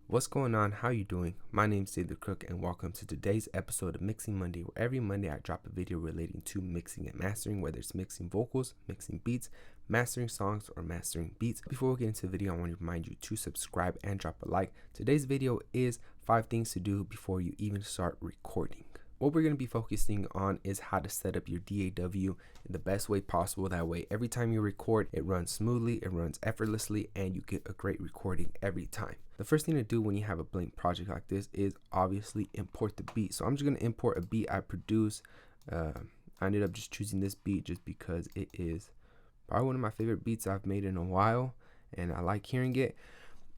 What's going on? How you doing? My name's David the Crook and welcome to today's episode of Mixing Monday, where every Monday I drop a video relating to mixing and mastering, whether it's mixing vocals, mixing beats, mastering songs, or mastering beats. Before we get into the video, I want to remind you to subscribe and drop a like. Today's video is 5 things to do before you even start recording. What we're going to be focusing on is how to set up your DAW in the best way possible. That way, every time you record, it runs smoothly, it runs effortlessly, and you get a great recording every time. The first thing to do when you have a blank project like this is obviously import the beat. So I'm just going to import a beat I produced. I ended up just choosing this beat just because it is probably one of my favorite beats I've made in a while, and I like hearing it.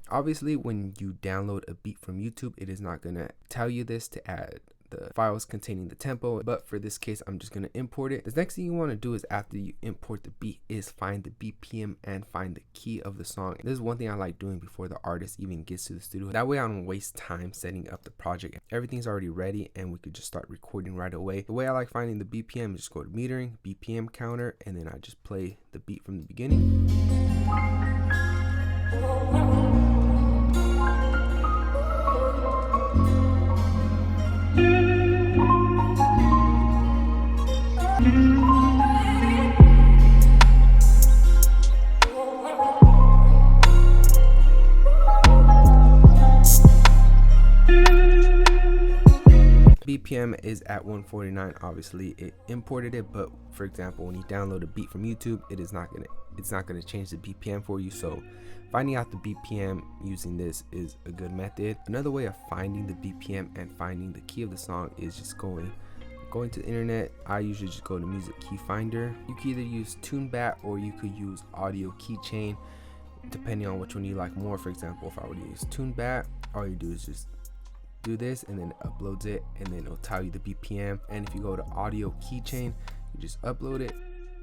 Obviously, when you download a beat from YouTube, it is not going to tell you this to add the files containing the tempo, but for this case I'm just going to import it. The next thing you want to do is, after you import the beat, is find the BPM and find the key of the song. This is one thing I like doing before the artist even gets to the studio. That way I don't waste time setting up the project. Everything's already ready and we could just start recording right away. The way I like finding the BPM is just go to metering, BPM counter, and then I just play the beat from the beginning. BPM is at 149. Obviously it imported it, but for example, when you download a beat from YouTube, it's not gonna change the BPM for you. So finding out the BPM using this is a good method. Another way of finding the BPM and finding the key of the song is just going to the internet. I usually just go to Music Key Finder. You can either use TuneBat or you could use Audio Keychain, depending on which one you like more. For example, if I were to use TuneBat, all you do is just do this and then uploads it, and then it'll tell you the BPM. And if you go to Audio Keychain, you just upload it,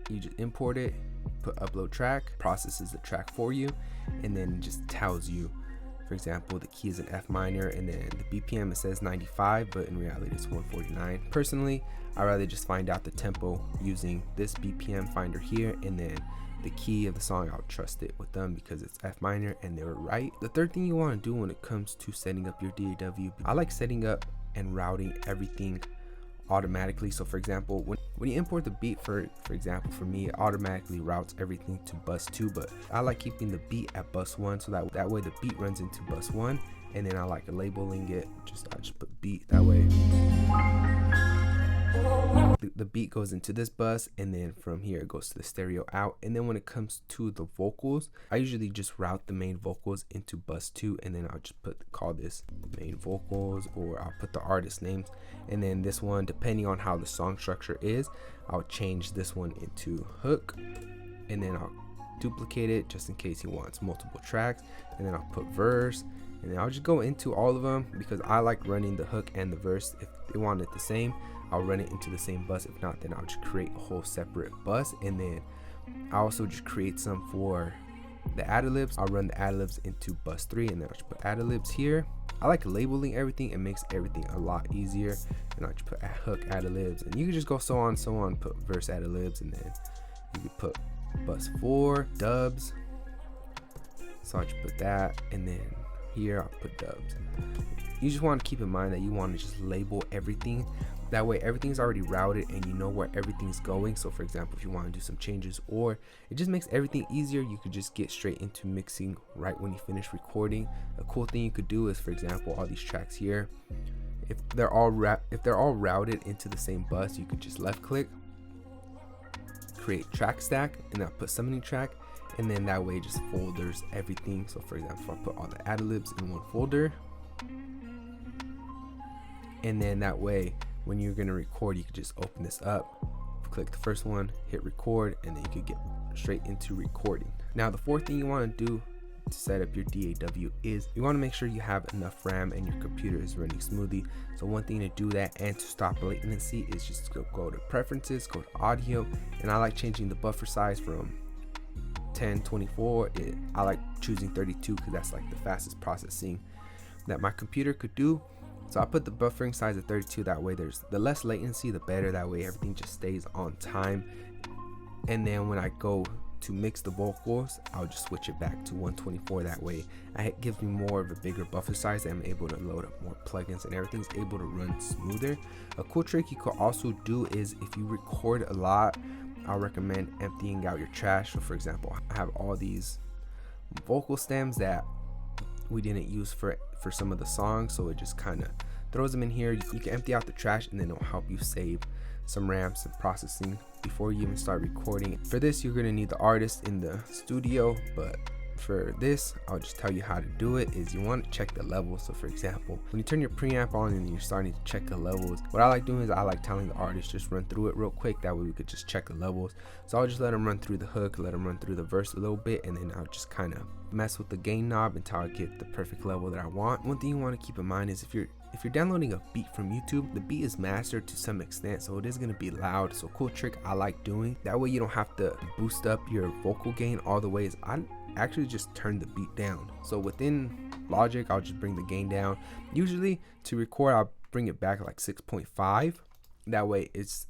you just import it, put upload track, processes the track for you, and then it just tells you, for example, the key is an F minor, and then the BPM, it says 95, but in reality it's 149. Personally, I rather just find out the tempo using this BPM finder here, and then the key of the song, I'll trust it with them because it's F minor and they were right. The third thing you want to do when it comes to setting up your DAW, I like setting up and routing everything automatically. So for example, when you import the beat, for example, for me, it automatically routes everything to bus 2, but I like keeping the beat at bus 1, so that way the beat runs into bus 1, and then I like labeling it, I just put beat. That way the beat goes into this bus, and then from here it goes to the stereo out. And then when it comes to the vocals, I usually just route the main vocals into bus 2, and then I'll just call this main vocals, or I'll put the artist names. And then this one, depending on how the song structure is, I'll change this one into hook, and then I'll duplicate it just in case he wants multiple tracks, and then I'll put verse, and then I'll just go into all of them because I like running the hook and the verse. If they want it the same, I'll run it into the same bus. If not, then I'll just create a whole separate bus. And then I also just create some for the ad-libs. I'll run the ad-libs into bus 3, and then I'll just put ad-libs here. I like labeling everything. It makes everything a lot easier. And I'll just put hook ad-libs, and you can just go so on, put verse ad-libs, and then you can put bus 4 dubs. So I'll just put that, and then here I'll put dubs. You just want to keep in mind that you want to just label everything. That way everything's already routed and you know where everything's going. So for example, if you want to do some changes, or it just makes everything easier, you could just get straight into mixing right when you finish recording. A cool thing you could do is, for example, all these tracks here, if they're all routed into the same bus, you could just left click, create track stack, and I'll put summoning track, and then that way it just folders everything. So for example, I'll put all the ad-libs in one folder, and then that way when you're going to record, you can just open this up, click the first one, hit record, and then you could get straight into recording. Now the fourth thing you want to do to set up your DAW is you want to make sure you have enough RAM and your computer is running smoothly. So one thing to do that and to stop latency is just go to preferences, go to audio, and I like changing the buffer size from 1024. I like choosing 32 because that's like the fastest processing that my computer could do. So I put the buffering size at 32. That way there's the less latency, the better. That way everything just stays on time. And then when I go to mix the vocals, I'll just switch it back to 124. That way it gives me more of a bigger buffer size, and I'm able to load up more plugins and everything's able to run smoother. A cool trick you could also do is if you record a lot, I'll recommend emptying out your trash. So for example, I have all these vocal stems that we didn't use for some of the songs, so it just kind of throws them in here. You can empty out the trash, and then it'll help you save some RAM, some processing before you even start recording. For this, you're going to need the artist in the studio, but for this, I'll just tell you how to do it. Is you want to check the levels. So for example, when you turn your preamp on and you're starting to check the levels, what I like doing is I like telling the artist just run through it real quick, that way we could just check the levels. So I'll just let them run through the hook, let them run through the verse a little bit, and then I'll just kind of mess with the gain knob until I get the perfect level that I want. One thing you want to keep in mind is if you're downloading a beat from YouTube, the beat is mastered to some extent, so it is going to be loud. So cool trick I like doing, that way you don't have to boost up your vocal gain all the way, is I actually just turn the beat down. So within Logic, I'll just bring the gain down. Usually to record, I'll bring it back like 6.5. That way it's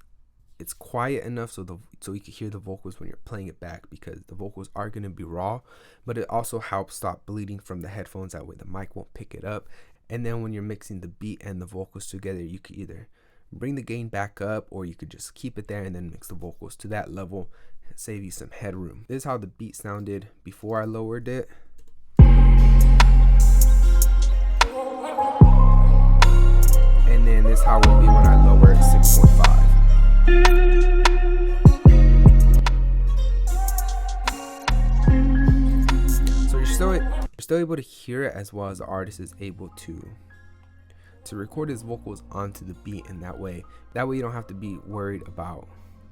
quiet enough so you can hear the vocals when you're playing it back, because the vocals are going to be raw, but it also helps stop bleeding from the headphones. That way the mic won't pick it up. And then when you're mixing the beat and the vocals together, you could either bring the gain back up, or you could just keep it there and then mix the vocals to that level, save you some headroom. This is how the beat sounded before I lowered it. And then this is how it would be when I lower it 6.5. So you're still able to hear it, as well as the artist is able to record his vocals onto the beat, and that way you don't have to be worried about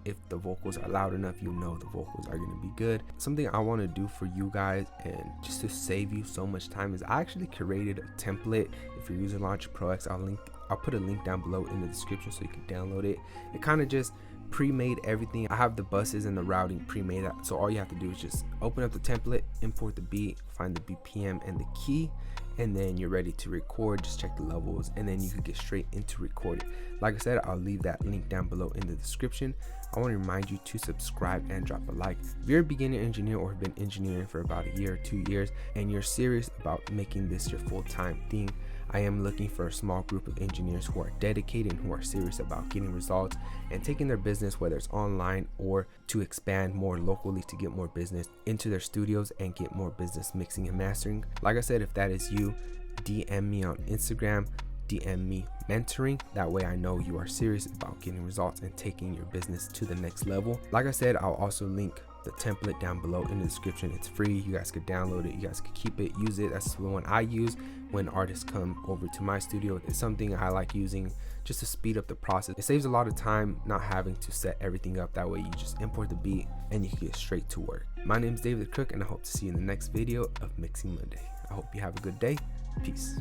if the vocals are loud enough. You know the vocals are going to be good. Something I want to do for you guys, and just to save you so much time, is I actually created a template. If you're using Logic Pro X, I'll put a link down below in the description so you can download it. It kind of just pre-made everything. I have the buses and the routing pre-made, so all you have to do is just open up the template, import the beat, find the BPM and the key, and then you're ready to record. Just check the levels, and then you can get straight into recording. Like I said, I'll leave that link down below in the description. I want to remind you to subscribe and drop a like. If you're a beginner engineer or have been engineering for about a year or 2 years and you're serious about making this your full-time thing, I am looking for a small group of engineers who are dedicated and who are serious about getting results and taking their business, whether it's online or to expand more locally, to get more business into their studios and get more business mixing and mastering. Like I said, if that is you, DM me on Instagram, DM me mentoring. That way I know you are serious about getting results and taking your business to the next level. Like I said, I'll also link the template down below in the description. It's free. You guys could download it, you guys could keep it, use it. That's the one I use when artists come over to my studio. It's something I like using just to speed up the process. It saves a lot of time not having to set everything up. That way you just import the beat and you can get straight to work. My name is David the Crook, and I hope to see you in the next video of Mixing Monday. I hope you have a good day. Peace.